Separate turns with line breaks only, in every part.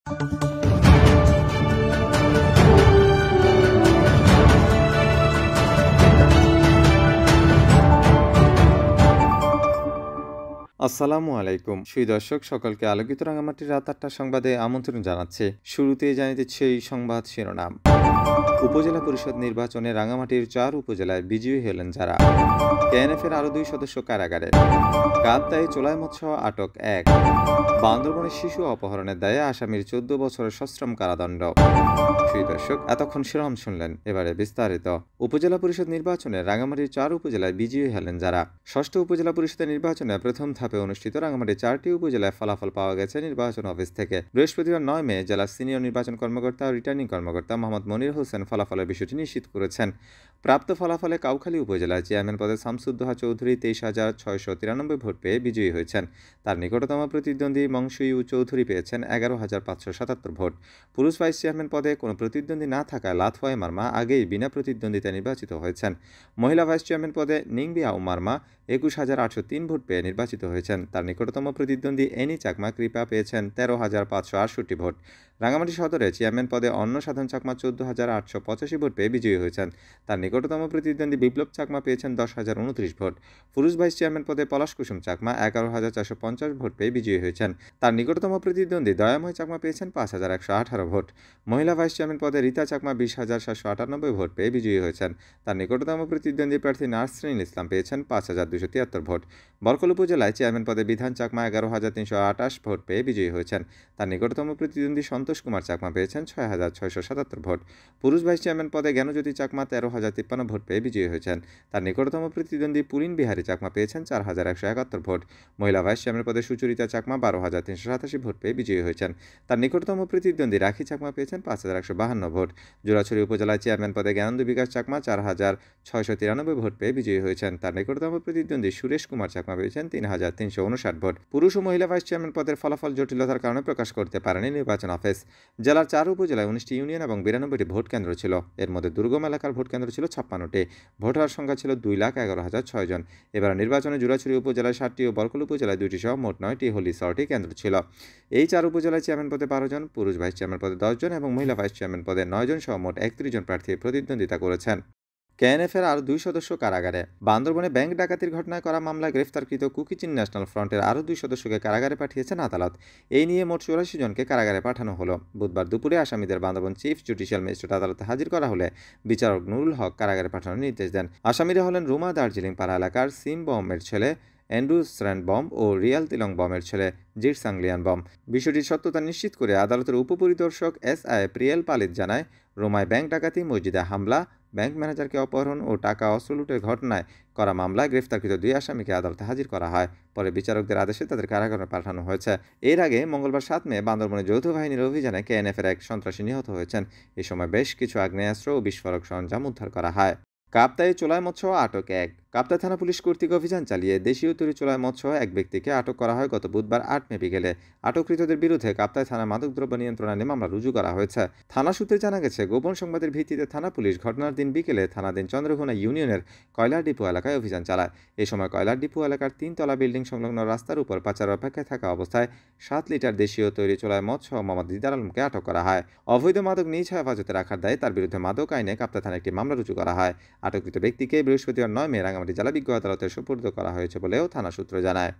আসসালামু আলাইকুম সুই দর্শক সকলকে আলোকিত রাঙামাটির রাত ৮টার সংবাদে আমন্ত্রণ জানাচ্ছে। শুরুতেই জানিয়ে দিচ্ছে এই সংবাদ শিরোনাম। উপজেলা পরিষদ নির্বাচনে রাঙামাটির ৪ উপজেলায় বিজয়ী হলেন যারা। কেএনএফের আরও ২ সদস্য কারাগারে। কাপ্তাই চোলাই মৎস্য আটক ১। বান্দরবনে শিশু অপহরণের দায়ে আসামির ১৪ বছরের সশ্রম কারাদণ্ড। সুই দর্শক এতক্ষণ শিরোনাম শুনলেন, এবারে বিস্তারিত। উপজেলা পরিষদ নির্বাচনে রাঙামাটির ৪ উপজেলায় বিজয়ী হলেন যারা। ষষ্ঠ উপজেলা পরিষদের নির্বাচনে প্রথম ধাপে অনুষ্ঠিত রাঙামাটির ৪টি উপজেলায় ফলাফল পাওয়া গেছে নির্বাচন অফিস থেকে। বৃহস্পতিবার ৯ মে জেলার সিনিয়র নির্বাচন কর্মকর্তা ও রিটার্নিং কর্মকর্তা মোহাম্মদ মনির হোসেন ফলাফলের বিষয়টি নিশ্চিত করেছেন। প্রাপ্ত ফলাফলে কাউখালী উপজেলায় চেয়ারম্যান পদে শামসুদ্দোহা চৌধুরী ২৩,৬৯৩ ভোট পেয়ে বিজয়ী হয়েছেন। তার নিকটতম প্রতিদ্বন্দ্বী মংসুইউ চৌধুরী পেয়েছেন ১১,৫৭৭ ভোট। পুরুষ ভাইস চেয়ারম্যান পদে কোনো প্রতিদ্বন্দ্বী না থাকায় লাথওয়াই মার্মা আগেই বিনা প্রতিদ্বন্দ্বিতায় নির্বাচিত হয়েছেন। মহিলা ভাইস চেয়ারম্যান পদে নিংবিয়াও মার্মা ২১,৮০৩ ভোট পেয়ে নির্বাচিত হয়েছেন। তার নিকটতম প্রতিদ্বন্দ্বী এনি চাকমা কৃপা পেয়েছেন ১৩,৫৬৮ ভোট। রাঙামাটি সদরে চেয়ারম্যান পদে অন্য সাধারণ চাকমা ১৪,৮৮৫ ভোট পেয়ে বিজয়ী হয়েছেন। তার নিকটতম প্রতিদ্বন্দ্বী বিপ্লব চাকমা পেয়েছেন ১০,০২৯ ভোট। পুরুষ ভাইস চেয়ারম্যান পদে পলাশ কুসুম চাকমা ১১,৪৫০ ভোট পেয়ে বিজয়ী হয়েছেন। তার নিকটতম প্রতিদ্বন্দ্বী দয়াময় চাকমা পেয়েছেন ৫,১১৮ ভোট। মহিলা ভাইস চেয়ারম্যান পদে রীতা চাকমা ২০,৭৯৮ ভোট পেয়ে বিজয়ী হয়েছেন। তার নিকটতম প্রতিদ্বন্দ্বী প্রার্থী নাসরিন ইসলাম পেয়েছেন ৫,২৭৩ ভোট। বরকল উপজেলায় চেয়ারম্যান পদে বিধান চাকমা ১১,৩২৮ ভোট পেয়ে বিজয়ী হয়েছেন। তার নিকটতম প্রতিদ্বন্দ্বী সন্তোষ কুমার চাকমা পেয়েছেন ৬,৬৭৭ ভোট। পুরুষ ভাইস চেয়ারম্যান পদে জ্ঞানজ্যোতি চাকমা ১৩,০৫৩ ভোট পেয়ে বিজয়ী হয়েছেন। তার নিকটতম প্রতিদ্বন্দ্বী পুলিন বিহারী চাকমা পেয়েছেন ৪,১৭১ ভোট। মহিলা ভাইস চেয়ারম্যান পদে সুচরিতা চাকমা ১২,৩৮৭ ভোট পেয়ে বিজয়ী হয়েছেন। তার নিকটতম প্রতিদ্বন্দ্বী রাখি চাকমা পেয়েছেন ৫,১৫২ ভোট। জোড়াছড়ি উপজেলায় চেয়ারম্যান পদে জ্ঞানন্দ বিকাশ চাকমা ৪,৬৯৩ ভোট পেয়ে বিজয়ী হয়েছেন। তার নিকটতম প্রতিদ্বন্দ্বী সুরেশ কুমার চাকমা পেয়েছেন ৩,৩৫৯ ভোট। পুরুষ ও মহিলা ভাইস চেয়ারম্যান পদের ফলাফল জটিলতার কারণে প্রকাশ করতে পারেনি নির্বাচন অফিস। জেলার ৪ উপজেলায় ১৯টি ইউনিয়ন এবং ৯২টি ভোট কেন্দ্র ছিল। এর মধ্যে দুর্গম এলাকার ভোট কেন্দ্র ছিল ৫৬টি। ভোটার সংখ্যা ছিল ২,১১,০০৬ জন। এবার নির্বাচনে জোড়াছড়ি উপজেলায় ৭টি ও বরকল উপজেলায় ২টি সহ মোট ৯টি হলি সর্টি কেন্দ্র ছিল। এই ৪ উপজেলায় চেয়ারম্যান পদে ১২ জন, পুরুষ ভাইস চেয়ারম্যান পদে ১০ জন এবং মহিলা ভাইস চেয়ারম্যান পদে ৯ জন সহ মোট ৩১ জন প্রার্থী প্রতিদ্বন্দ্বিতা করেছেন। কেএনএফের আরও ২ সদস্য কারাগারে। বান্দরবনে ব্যাংক ডাকাতির ঘটনায় করা মামলায় গ্রেফতারকৃত কুকিচিন ন্যাশনাল ফ্রন্টের আরও ২ সদস্যকে কারাগারে পাঠিয়েছেন আদালত। এই নিয়ে মোট ৮৪ জনকে কারাগারে পাঠানো হলো। বুধবার দুপুরে আসামিদের বান্দরবন চিফ জুডিশিয়াল ম্যাজিস্ট্রেট আদালতে হাজির করা হলে বিচারক নুরুল হক কারাগারে পাঠানোর নির্দেশ দেন। আসামিরা হলেন রুমা দার্জিলিং পাড়া এলাকার সিম বমের ছেলে অ্যান্ড্রু স্র্যান্ড বম ও রিয়াল তিলং বমের ছেলে জির সাংলিয়ান বম। বিষয়টির সত্যতা নিশ্চিত করে আদালতের উপপরিদর্শক SI প্রিয়েল পালিত জানায়, রোমায় ব্যাংক ডাকাতি, মসজিদে হামলা, ব্যাংক ম্যানেজারকে অপহরণ ও টাকা অস্ত্র লুটের ঘটনায় করা মামলায় গ্রেফতারকৃত ২ আসামিকে আদালতে হাজির করা হয়। পরে বিচারকদের আদেশে তাদের কারাগারে পাঠানো হয়েছে। এর আগে মঙ্গলবার ৭ মে বান্দরবনে যৌথ বাহিনীর অভিযানে কেএনএফের এক সন্ত্রাসী নিহত হয়েছেন। এ সময় বেশ কিছু আগ্নেয়াস্ত্র ও বিস্ফোরক সরঞ্জাম উদ্ধার করা হয়। কাপ্তাই চোলাই মৎস্য আটক ১। কাপ্তাই থানা পুলিশ কর্তৃক অভিযান চালিয়ে দেশীয় তৈরি চোলাই মৎস্য এক ব্যক্তিকে আটক করা হয় গত বুধবার ৮ মে বিকেলে। আটককৃতদের বিরুদ্ধে কাপ্তাই থানা মাদকদ্রব্য নিয়ন্ত্রণ আইনে মামলা রুজু করা হয়েছে। থানা সূত্রে জানা গেছে, গোপন সংবাদের ভিত্তিতে থানা পুলিশ ঘটনার দিন বিকেলে থানাধীন চন্দ্রঘোনা ইউনিয়নের কয়লার ডিপো এলাকায় অভিযান চালায়। এ সময় কয়লার ডিপো এলাকার ৩ তলা বিল্ডিং সংলগ্ন রাস্তার উপর পাচার অপেক্ষায় থাকা অবস্থায় ৭ লিটার দেশীয় তৈরি চোলাই মৎস্য মোহাম্মদ দিদার আলমকে আটক করা হয়। অবৈধ মাদক নিজ হেফাজতে রাখার দায়ে তার বিরুদ্ধে মাদক আইনে কাপ্তাই থানায় একটি মামলা রুজু করা হয়। আটককৃত ব্যক্তিকে বৃহস্পতিবার ৯ মে রাঙামাটি জেলা বিজ্ঞ আদালতে সোপর্দ করা হয়েছে বলেও থানা সূত্র জানায়।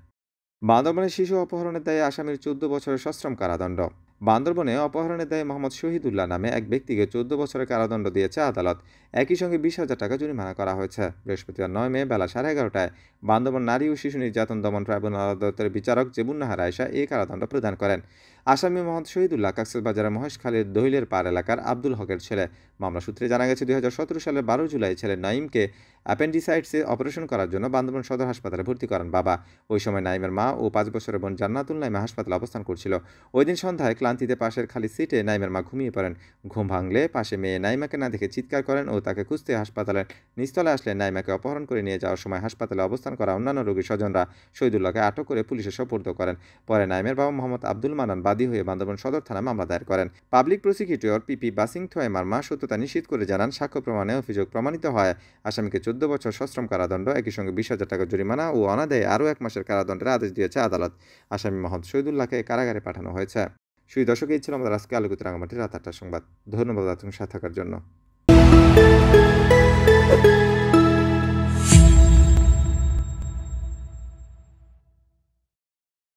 বান্দরবনে শিশু অপহরণের দায়ে আসামির ১৪ বছরের সশ্রম কারাদণ্ড। বান্দরবনে অপহরণের দায়ে মোহাম্মদ শহীদুল্লাহ নামে এক ব্যক্তিকে ১৪ বছরের কারাদণ্ড দিয়েছে আদালত। একই সঙ্গে ২০,০০০ টাকা জরিমানা করা হয়েছে। বৃহস্পতিবার ৯ মে বেলা ১১:৩০টায় বান্দরবন নারী ও শিশু নির্যাতন দমন ট্রাইব্যুনাল আদালতের বিচারক জেবুন্নাহার আয়েশা এই কারাদণ্ড প্রদান করেন। আসামি মোহাম্মদ শহীদুল্লাহ কক্সবাজারের মহেশখালীর দহিলের পাড় এলাকার আব্দুল হকের ছেলে। মামলা সূত্রে জানা গেছে, ২০১৭ সালের ১২ জুলাই ছেলে নাইমকে অ্যাপেন্ডিসাইটিসে অপারেশন করার জন্য বান্দরবন সদর হাসপাতালে ভর্তি করেন বাবা। ওই সময় নাইমের মা ও ৫ বছরের বোন জান্নাতুল নাইমা হাসপাতালে অবস্থান করছিল। ওই দিন সন্ধ্যায় ক্লান্তিতে পাশের খালি সিটে নাইমের মা ঘুমিয়ে পড়েন। ঘুম ভাঙলে পাশে মেয়ে নাইমাকে না দেখে চিৎকার করেন ও তাকে খুঁজতে হাসপাতালের নিচতলায় আসলে নাইমাকে অপহরণ করে নিয়ে যাওয়ার সময় হাসপাতালে অবস্থান করা অন্যান্য রোগীর স্বজনরা শহীদুল্লাহকে আটক করে পুলিশে সোপর্দ করেন। পরে নাইমের বাবা মোহাম্মদ আব্দুল মানান বাদী হয়ে বান্দরবন সদর থানায় মামলা দায়ের করেন। পাবলিক প্রসিকিউটর পিপি বাসিংথোয় মার্মা সত্যতা নিশ্চিত করে জানান, সাক্ষ্য প্রমাণে অভিযোগ প্রমাণিত হয় আসামিকে ১৪ বছর সশ্রম কারাদণ্ড, একই সঙ্গে ২০,০০০ টাকা জরিমানা ও অনাদায়ে আরও ১ মাসের কারাদণ্ডের আদেশ দিয়েছে আদালত। আসামি মোহাম্মদ শহীদুল্লাহকে কারাগারে পাঠানো হয়েছে। শুধু দর্শক, এই ছিল আমাদের আজকে আলোকিত রাঙামাটির রাত ৮টার সংবাদ। ধন্যবাদ আপনার সাথে থাকার জন্য।